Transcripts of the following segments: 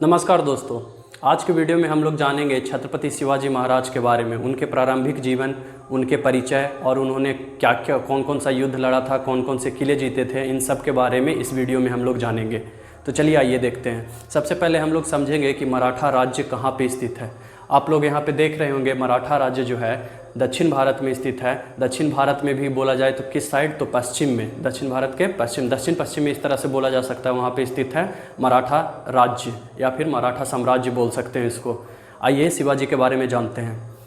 नमस्कार दोस्तों, आज के वीडियो में हम लोग जानेंगे छत्रपति शिवाजी महाराज के बारे में, उनके प्रारंभिक जीवन, उनके परिचय और उन्होंने क्या क्या कौन कौन सा युद्ध लड़ा था, कौन कौन से किले जीते थे, इन सब के बारे में इस वीडियो में हम लोग जानेंगे। तो चलिए आइए देखते हैं। सबसे पहले हम लोग समझेंगे कि मराठा राज्य कहाँ पे स्थित है। आप लोग यहाँ पे देख रहे होंगे मराठा राज्य जो है दक्षिण भारत में स्थित है। दक्षिण भारत में भी बोला जाए तो किस साइड, तो पश्चिम में, दक्षिण भारत के पश्चिम, दक्षिण पश्चिम में इस तरह से बोला जा सकता है। वहाँ पे स्थित है मराठा राज्य या फिर मराठा साम्राज्य बोल सकते हैं इसको। आइए शिवाजी के बारे में जानते हैं।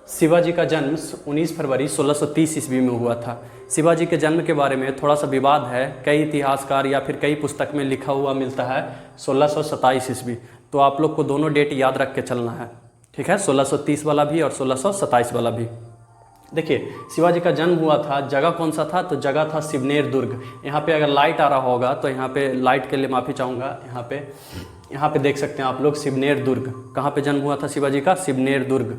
शिवाजी का जन्म 19 फरवरी 1630 ईस्वी में हुआ था। शिवाजी के जन्म के बारे में थोड़ा सा विवाद है। कई इतिहासकार या फिर कई पुस्तक में लिखा हुआ मिलता है 1627 ईस्वी। तो आप लोग को दोनों डेट याद रख के चलना है, ठीक है, 1630 वाला भी और 1627 वाला भी। देखिए शिवाजी का जन्म हुआ था, जगह कौन सा था, तो जगह था शिवनेर दुर्ग। यहाँ पे अगर लाइट आ रहा होगा तो यहाँ पे लाइट के लिए माफ़ी चाहूँगा। यहाँ पे देख सकते हैं आप लोग शिवनेर दुर्ग। कहाँ पे जन्म हुआ था शिवाजी का? शिवनेर दुर्ग।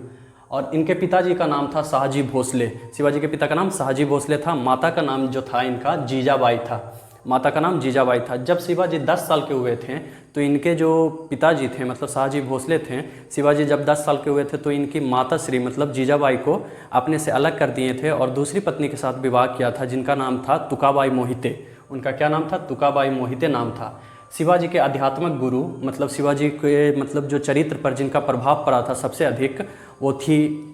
और इनके पिताजी का नाम था शाहजी भोसले। शिवाजी के पिता का नाम शाहजी भोसले था। माता का नाम जो था इनका जीजाबाई था। माता का नाम जीजाबाई था। जब शिवाजी 10 साल के हुए थे तो इनके जो पिताजी थे मतलब शाहजी भोसले थे, शिवाजी जब 10 साल के हुए थे तो इनकी माता श्री मतलब जीजाबाई को अपने से अलग कर दिए थे और दूसरी पत्नी के साथ विवाह किया था जिनका नाम था तुकाबाई मोहिते। उनका क्या नाम था? तुकाबाई मोहिते नाम था। शिवाजी के आध्यात्मिक गुरु मतलब शिवाजी के मतलब जो चरित्र पर जिनका प्रभाव पड़ा था सबसे अधिक वो थी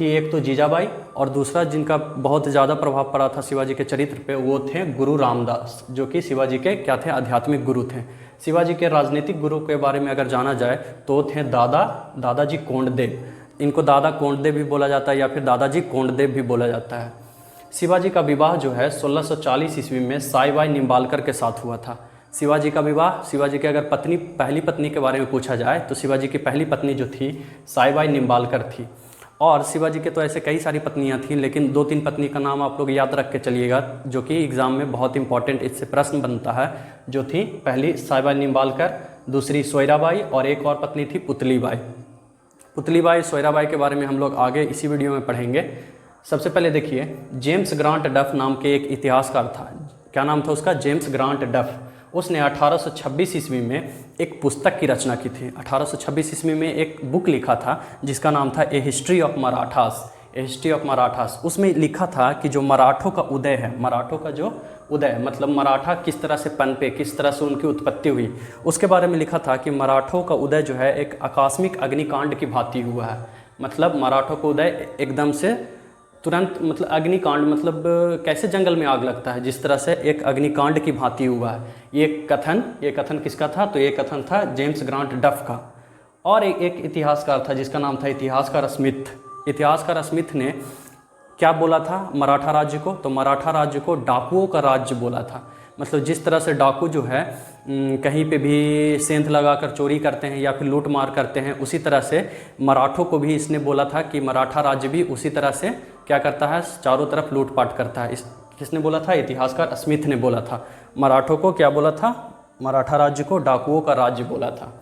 एक तो जीजाबाई और दूसरा जिनका बहुत ज़्यादा प्रभाव पड़ा था शिवाजी के चरित्र पे वो थे गुरु रामदास, जो कि शिवाजी के क्या थे? आध्यात्मिक गुरु थे। शिवाजी के राजनीतिक गुरु के बारे में अगर जाना जाए तो थे दादाजी कोंडदेव। इनको दादा कोंडदेव भी बोला जाता है या फिर दादाजी कोंडदेव भी बोला जाता है। शिवाजी का विवाह जो है 1640 ईस्वी में साईबाई निम्बालकर के साथ हुआ था। शिवाजी का विवाह, शिवाजी के अगर पहली पत्नी के बारे में पूछा जाए तो शिवाजी की पहली पत्नी जो थी साईबाई निम्बालकर थी। और शिवाजी के तो ऐसे कई सारी पत्नियां थीं, लेकिन 2-3 पत्नी का नाम आप लोग याद रख के चलिएगा जो कि एग्ज़ाम में बहुत इंपॉर्टेंट इससे प्रश्न बनता है। जो थी पहली साईबाई निम्बालकर, दूसरी सोयराबाई और एक और पत्नी थी पुतलीबाई। सोयराबाई के बारे में हम लोग आगे इसी वीडियो में पढ़ेंगे। सबसे पहले देखिए जेम्स ग्रांट डफ नाम के एक इतिहासकार था। क्या नाम था उसका? जेम्स ग्रांट डफ। उसने 1826 ईस्वी में एक पुस्तक की रचना की थी। 1826 ईस्वी में एक बुक लिखा था जिसका नाम था ए हिस्ट्री ऑफ मराठास। उसमें लिखा था कि जो मराठों का उदय है, मराठों का जो उदय मतलब मराठा किस तरह से पनपे, किस तरह से उनकी उत्पत्ति हुई, उसके बारे में लिखा था कि मराठों का उदय जो है एक आकस्मिक अग्निकांड की भांति हुआ है। मतलब मराठों का उदय एकदम से तुरंत मतलब अग्निकांड मतलब कैसे जंगल में आग लगता है जिस तरह से एक अग्निकांड की भांति हुआ है। ये कथन किसका था? तो ये कथन था जेम्स ग्रांट डफ का। और एक इतिहासकार था जिसका नाम था इतिहासकार स्मिथ ने क्या बोला था मराठा राज्य को? तो मराठा राज्य को डाकुओं का राज्य बोला था। मतलब जिस तरह से डाकू जो है कहीं पे भी सेंध लगाकर चोरी करते हैं या फिर लूट मार करते हैं, उसी तरह से मराठों को भी इसने बोला था कि मराठा राज्य भी उसी तरह से क्या करता है? चारों तरफ लूटपाट करता है। किसने बोला था? इतिहासकार स्मिथ ने बोला था। मराठों को क्या बोला था? मराठा राज्य को डाकुओं का राज्य बोला था।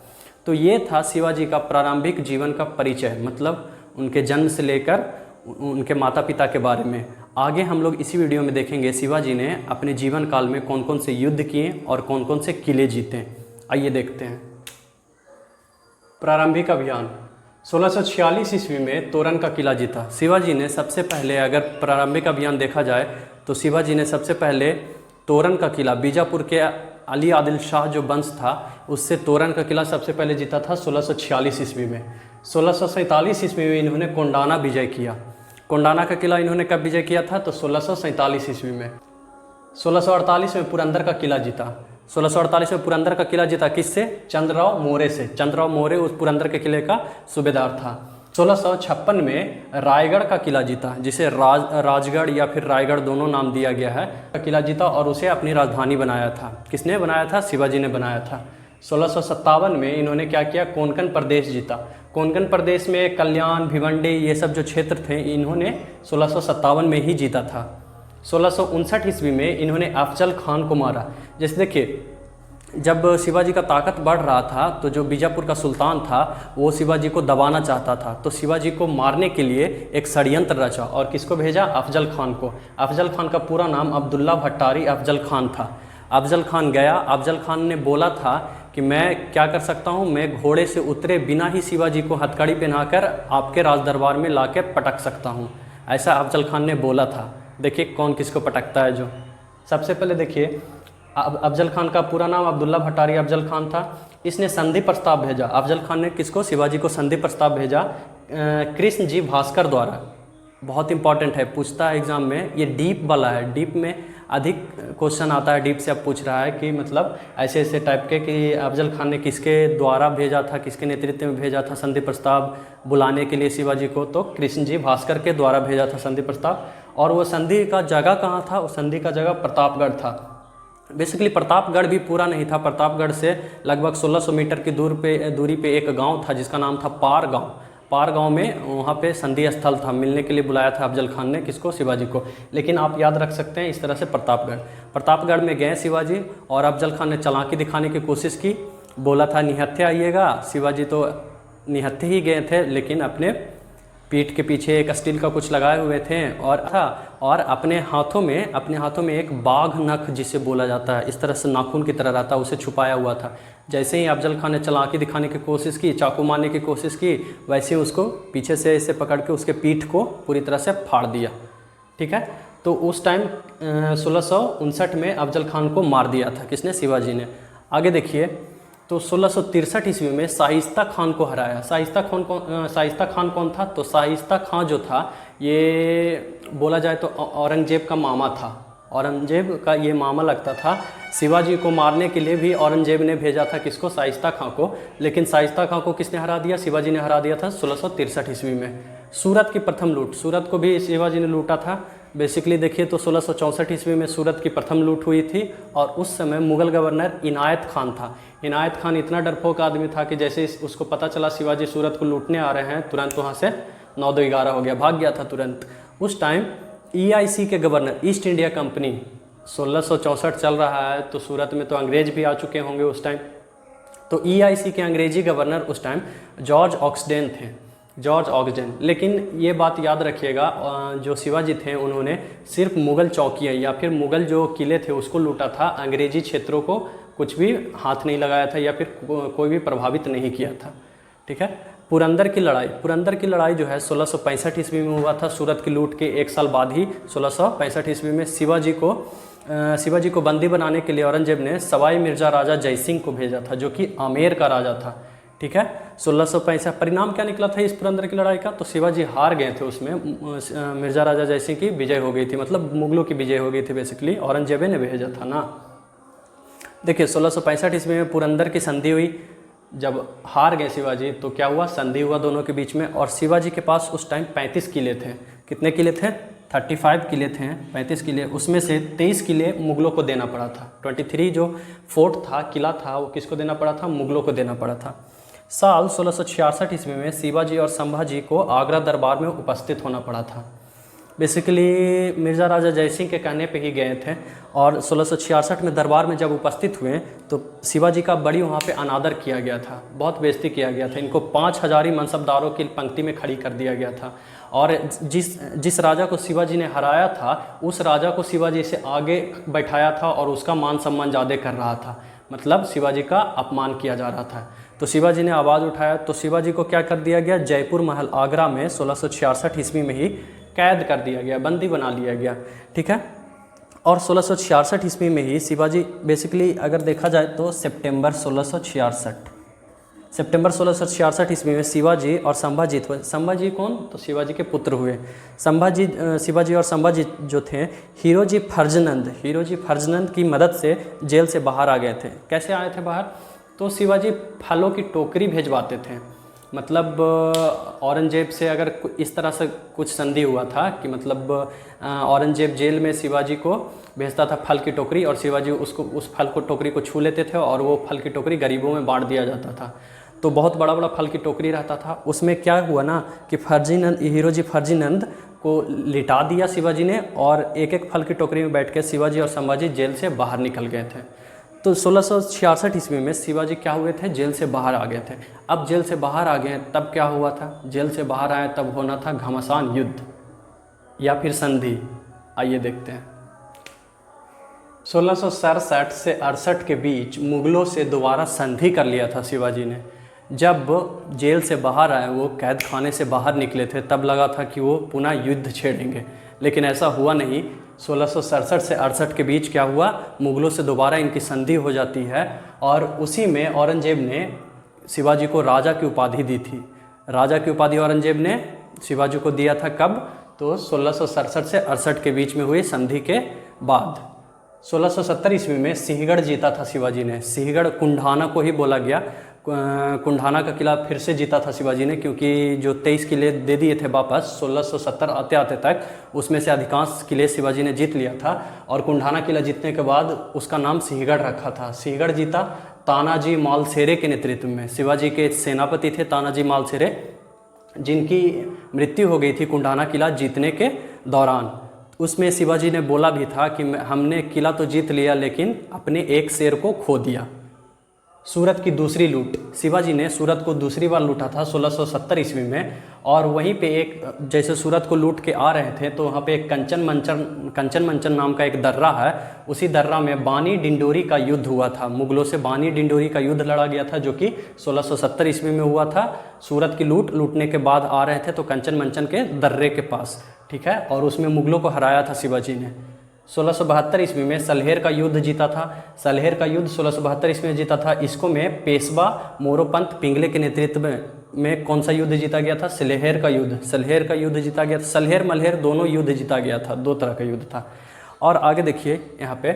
तो ये था शिवाजी का प्रारंभिक जीवन का परिचय, मतलब उनके जन्म से लेकर उनके माता पिता के बारे में। आगे हम लोग इसी वीडियो में देखेंगे शिवाजी ने अपने जीवन काल में कौन कौन से युद्ध किए और कौन कौन से किले जीते। आइए देखते हैं। प्रारंभिक अभियान 1646 ईस्वी में तोरन का किला जीता। शिवाजी ने सबसे पहले, अगर प्रारंभिक अभियान देखा जाए तो शिवाजी ने सबसे पहले तोरन का किला, बीजापुर के अली आदिल शाह जो वंश था उससे तोरन का किला सबसे पहले जीता था 1646 ईस्वी में। 1647 ईस्वी में इन्होंने कोंडाना विजय किया। कोंडाना का किला इन्होंने कब विजय किया था? तो 1647 ईस्वी में। 1648 में पुरंदर का किला जीता। 1648 में पुरंदर का किला जीता किससे? चंद्रराव मोरे से। चंद्रराव मोरे उस पुरंदर के किले का सूबेदार था। 1656 में रायगढ़ का किला जीता, जिसे राजगढ़ या फिर रायगढ़ दोनों नाम दिया गया है, का किला जीता और उसे अपनी राजधानी बनाया था। किसने बनाया था? शिवाजी ने बनाया था। 1657 में इन्होंने क्या किया? कोंकण प्रदेश जीता। कोंकण प्रदेश में कल्याण, भिवंडी ये सब जो क्षेत्र थे इन्होंने 1657 में ही जीता था। 1659 ईस्वी में इन्होंने अफजल खान को मारा। जैसे देखिए जब शिवाजी का ताकत बढ़ रहा था तो जो बीजापुर का सुल्तान था वो शिवाजी को दबाना चाहता था, तो शिवाजी को मारने के लिए एक षड्यंत्र रचा और किसको भेजा? अफजल खान को। अफजल खान का पूरा नाम अब्दुल्ला भट्टारी अफजल खान था। अफजल खान गया। अफजल खान ने बोला था कि मैं क्या कर सकता हूँ, मैं घोड़े से उतरे बिना ही शिवाजी को हथकड़ी पहनाकर आपके राज दरबार में लाके पटक सकता हूँ। ऐसा अफजल खान ने बोला था। देखिए कौन किसको पटकता है। जो सबसे पहले देखिए, अफजल खान का पूरा नाम अब्दुल्ला भट्टारी अफजल खान था। इसने संधि प्रस्ताव भेजा। अफजल खान ने किसको? शिवाजी को संधि प्रस्ताव भेजा कृष्ण जी भास्कर द्वारा। बहुत इंपॉर्टेंट है, पूछता है एग्जाम में। ये डीप वाला है, डीप में अधिक क्वेश्चन आता है। डीप से अब पूछ रहा है कि मतलब ऐसे ऐसे टाइप के कि अफजल खान ने किसके द्वारा भेजा था, किसके नेतृत्व में भेजा था संधि प्रस्ताव बुलाने के लिए शिवाजी को। तो कृष्ण जी भास्कर के द्वारा भेजा था संधि प्रस्ताव। और वो संधि का जगह कहाँ था? वो संधि का जगह प्रतापगढ़ था। बेसिकली प्रतापगढ़ भी पूरा नहीं था। प्रतापगढ़ से लगभग 1600 मीटर की दूरी पे एक गांव था जिसका नाम था पार गांव। पार गांव में वहाँ पे संधि स्थल था। मिलने के लिए बुलाया था अफजल खान ने किसको? शिवाजी को। लेकिन आप याद रख सकते हैं इस तरह से प्रतापगढ़ में गए शिवाजी, और अफजल खान ने चालाकी दिखाने की कोशिश की। बोला था निहत्थे आइएगा। शिवाजी तो निहत्थे ही गए थे, लेकिन अपने पीठ के पीछे एक स्टील का कुछ लगाए हुए थे और अपने हाथों में एक बाघ नख जिसे बोला जाता है, इस तरह से नाखून की तरह रहता है, उसे छुपाया हुआ था। जैसे ही अफजल खान ने चालाकी दिखाने की कोशिश की, चाकू मारने की कोशिश की, वैसे ही उसको पीछे से ऐसे पकड़ के उसके पीठ को पूरी तरह से फाड़ दिया। ठीक है, तो उस टाइम 1659 में अफजल खान को मार दिया था। किसने? शिवाजी ने। आगे देखिए, तो 1663 ईस्वी में शाइस्ता खान को हराया। शाइस्ता खान कौन था? तो शाइस्ता खान जो था, ये बोला जाए तो औरंगजेब का मामा था। औरंगजेब का ये मामा लगता था। शिवाजी को मारने के लिए भी औरंगजेब ने भेजा था किसको? शाइस्ता खान को। लेकिन शाइस्ता खान को किसने हरा दिया? शिवाजी ने हरा दिया था 1663 ईस्वी में। सूरत की प्रथम लूट, सूरत को भी शिवाजी ने लूटा था। बेसिकली देखिए तो 1664 ईस्वी में सूरत की प्रथम लूट हुई थी, और उस समय मुगल गवर्नर इनायत खान था। इनायत खान इतना डरपोक आदमी था कि जैसे उसको पता चला शिवाजी सूरत को लूटने आ रहे हैं, तुरंत वहाँ से 9-2-11 हो गया, भाग गया था तुरंत। उस टाइम EIC के गवर्नर, ईस्ट इंडिया कंपनी, 1664 चल रहा है, तो सूरत में तो अंग्रेज भी आ चुके होंगे उस टाइम। तो EIC के अंग्रेजी गवर्नर उस टाइम जॉर्ज ऑक्सडेन थे, जॉर्ज ऑक्सडेन। लेकिन ये बात याद रखिएगा, जो शिवाजी थे उन्होंने सिर्फ मुग़ल चौकियाँ या फिर मुग़ल जो किले थे उसको लूटा था। अंग्रेजी क्षेत्रों को कुछ भी हाथ नहीं लगाया था या फिर कोई भी प्रभावित नहीं किया था। ठीक है, पुरंदर की लड़ाई जो है 1665 ईस्वी में हुआ था। सूरत की लूट के एक साल बाद ही 1665 ईस्वी में शिवाजी को बंदी बनाने के लिए औरंगजेब ने सवाई मिर्जा राजा जयसिंह को भेजा था, जो कि आमेर का राजा था। ठीक है, 1665। परिणाम क्या निकला था इस पुरंदर की लड़ाई का? तो शिवाजी हार गए थे उसमें। मिर्जा राजा जयसिंह की विजय हो गई थी, मतलब मुगलों की विजय हो गई थी। बेसिकली औरंगजेब ने भेजा था ना। देखिए 1665 ईस्वी में पुरंदर की संधि हुई। जब हार गए शिवाजी तो क्या हुआ? संधि हुआ दोनों के बीच में। और शिवाजी के पास उस टाइम 35 किले थे। कितने किले थे? 35 किले थे, 35 किले। उसमें से 23 किले मुगलों को देना पड़ा था। 23 जो फोर्ट था, किला था, वो किसको देना पड़ा था? मुगलों को देना पड़ा था। साल 1666 ईस्वी में शिवाजी और संभाजी को आगरा दरबार में उपस्थित होना पड़ा था। बेसिकली मिर्ज़ा राजा जयसिंह के कहने पे ही गए थे, और 1666 में दरबार में जब उपस्थित हुए तो शिवाजी का बड़ी वहाँ पे अनादर किया गया था, बहुत बेइज्जती किया गया था। इनको 5000 मनसबदारों की पंक्ति में खड़ी कर दिया गया था। और जिस राजा को शिवाजी ने हराया था, उस राजा को शिवाजी से आगे बैठाया था और उसका मान सम्मान ज़्यादा कर रहा था। मतलब शिवाजी का अपमान किया जा रहा था। तो शिवाजी ने आवाज़ उठाया, तो शिवाजी को क्या कर दिया गया? जयपुर महल आगरा में 1666 ईस्वी में ही कैद कर दिया गया, बंदी बना लिया गया। ठीक है, और 1666 ईस्वी में ही शिवाजी, बेसिकली अगर देखा जाए तो सितंबर 1666 ईस्वी में शिवाजी और संभाजी हुए। संभाजी कौन? तो शिवाजी के पुत्र हुए। शिवाजी और संभाजी जो थे, हीरोजी फर्जनंद की मदद से जेल से बाहर आ गए थे। कैसे आए थे बाहर? तो शिवाजी फलों की टोकरी भेजवाते थे। मतलब औरंगजेब से अगर इस तरह से कुछ संधि हुआ था कि मतलब औरंगजेब जेल में शिवाजी को भेजता था फल की टोकरी, और शिवाजी उस फल को टोकरी को छू लेते थे, और वो फल की टोकरी गरीबों में बांट दिया जाता था। तो बहुत बड़ा बड़ा फल की टोकरी रहता था। उसमें क्या हुआ ना कि हीरोजी फर्जिनंद को लिटा दिया शिवाजी ने, और एक एक फल की टोकरी में बैठ के शिवाजी और संभाजी जेल से बाहर निकल गए थे। तो 1666 ईस्वी में शिवाजी क्या हुए थे? जेल से बाहर आ गए थे। अब जेल से बाहर आ गए, तब क्या हुआ था? जेल से बाहर आए तब होना था घमासान युद्ध या फिर संधि। आइए देखते हैं। 1667 से 68 के बीच मुगलों से दोबारा संधि कर लिया था शिवाजी ने। जब जेल से बाहर आए, वो कैद खाने से बाहर निकले थे, तब लगा था कि वो पुनः युद्ध छेड़ेंगे, लेकिन ऐसा हुआ नहीं। 1667 से 68 के बीच क्या हुआ, मुगलों से दोबारा इनकी संधि हो जाती है और उसी में औरंगजेब ने शिवाजी को राजा की उपाधि दी थी। राजा की उपाधि औरंगजेब ने शिवाजी को दिया था कब, तो 1667 से 68 के बीच में हुई संधि के बाद। 1670 ईस्वी में सिंहगढ़ जीता था शिवाजी ने। सिंहगढ़ कुंढाना को ही बोला गया। कुंढाना का किला फिर से जीता था शिवाजी ने, क्योंकि जो 23 किले दे दिए थे वापस 1670 आते आते तक, उसमें से अधिकांश किले शिवाजी ने जीत लिया था। और कुंढाना किला जीतने के बाद उसका नाम सिंहगढ़ रखा था। सिंहगढ़ जीता तानाजी मालसेरे के नेतृत्व में। शिवाजी के सेनापति थे तानाजी मालसेरे, जिनकी मृत्यु हो गई थी कुंढाना किला जीतने के दौरान। उसमें शिवाजी ने बोला भी था कि हमने किला तो जीत लिया, लेकिन अपने एक शेर को खो दिया। सूरत की दूसरी लूट, शिवाजी ने सूरत को दूसरी बार लूटा था 1670 ईस्वी में। और वहीं पे एक, जैसे सूरत को लूट के आ रहे थे तो वहाँ पे एक कंचन मंचन नाम का एक दर्रा है। उसी दर्रा में बानी डिंडोरी का युद्ध हुआ था। मुगलों से बानी डिंडोरी का युद्ध लड़ा गया था, जो कि 1670 ईस्वी में हुआ था। सूरत की लूटने के बाद आ रहे थे तो कंचन मंचन के दर्रे के पास, ठीक है, और उसमें मुगलों को हराया था शिवाजी ने। 1672 ईस्वी में सलहेर का युद्ध जीता था। सलहेर का युद्ध 1672 ईस्वी में जीता था। इसको में पेशवा मोरोपंत पिंगले के नेतृत्व में कौन सा युद्ध जीता गया था, सलहेर का युद्ध। सलहेर का युद्ध जीता गया था। सलहेर मलहेर दोनों युद्ध जीता गया था, दो तरह का युद्ध था। और आगे देखिए यहाँ पे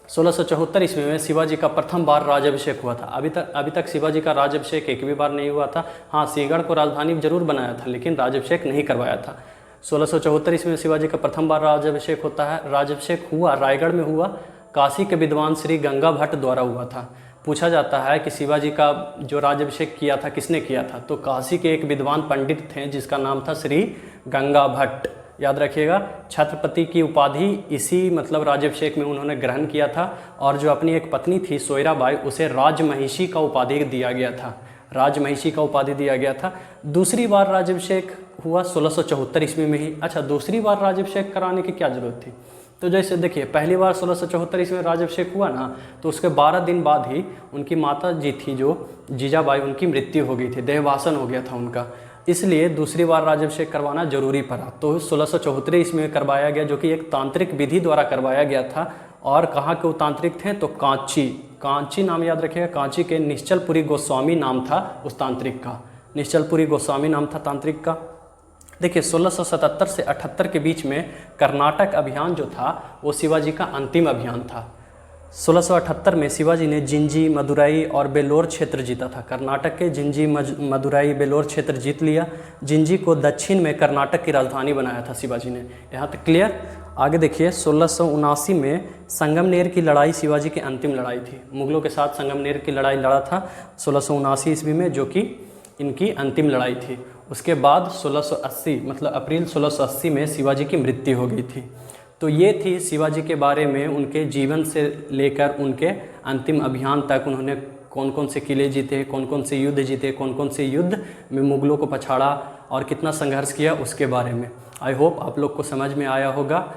1674 ईस्वी में शिवाजी का प्रथम बार राज्याभिषेक हुआ था। अभी तक शिवाजी का राज्याभिषेक एक भी बार नहीं हुआ था। हाँ, सिंहगढ़ को राजधानी जरूर बनाया था, लेकिन राज्याभिषेक नहीं करवाया था। 1674 ईस्वी में शिवाजी का प्रथम बार राज्याभिषेक होता है। राज्याभिषेक हुआ रायगढ़ में हुआ। काशी के विद्वान श्री गंगा भट्ट द्वारा हुआ था। पूछा जाता है कि शिवाजी का जो राज्याभिषेक किया था किसने किया था, तो काशी के एक विद्वान पंडित थे जिसका नाम था श्री गंगा भट्ट। याद रखिएगा, छत्रपति की उपाधि इसी मतलब राज्याभिषेक में उन्होंने ग्रहण किया था। और जो अपनी एक पत्नी थी सोयराबाई, उसे राजमहिषी का उपाधि दिया गया था। राजमहिषी का उपाधि दिया गया था। दूसरी बार राज्याभिषेक हुआ 1674 ईस्वी में ही। अच्छा, दूसरी बार राज्याभिषेक कराने की क्या जरूरत थी, तो जैसे देखिए पहली बार 1674 ईस्वी में राज्याभिषेक हुआ ना, तो उसके 12 दिन बाद ही उनकी माता जी थी जो जीजाबाई, उनकी मृत्यु हो गई थी, देहवासन हो गया था उनका। इसलिए दूसरी बार राज्याभिषेक करवाना जरूरी पड़ा। तो 1674 ईस्वी में करवाया गया, जो कि एक तांत्रिक विधि द्वारा करवाया गया था। और कहाँ के वो तांत्रिक थे, तो कांची नाम याद रखिएगा। कांची के निश्चलपुरी गोस्वामी नाम था उस तांत्रिक का। निश्चलपुरी गोस्वामी नाम था तांत्रिक का। देखिए 1677 से 78 के बीच में कर्नाटक अभियान जो था वो शिवाजी का अंतिम अभियान था। 1678 में शिवाजी ने जिंजी, मदुराई और बेलोर क्षेत्र जीता था। कर्नाटक के जिंजी, मदुराई, बेलोर क्षेत्र जीत लिया। जिंजी को दक्षिण में कर्नाटक की राजधानी बनाया था शिवाजी ने। यहाँ तक क्लियर। आगे देखिए 1679 में संगमनेर की लड़ाई शिवाजी की अंतिम लड़ाई थी। मुगलों के साथ संगमनेर की लड़ाई लड़ा था 1679 ईस्वी में, जो कि इनकी अंतिम लड़ाई थी। उसके बाद 1680 मतलब अप्रैल 1680 में शिवाजी की मृत्यु हो गई थी। तो ये थी शिवाजी के बारे में, उनके जीवन से लेकर उनके अंतिम अभियान तक उन्होंने कौन कौन से किले जीते, कौन कौन से युद्ध जीते, कौन कौन से युद्ध में मुगलों को पछाड़ा और कितना संघर्ष किया, उसके बारे में। आई होप आप लोग को समझ में आया होगा।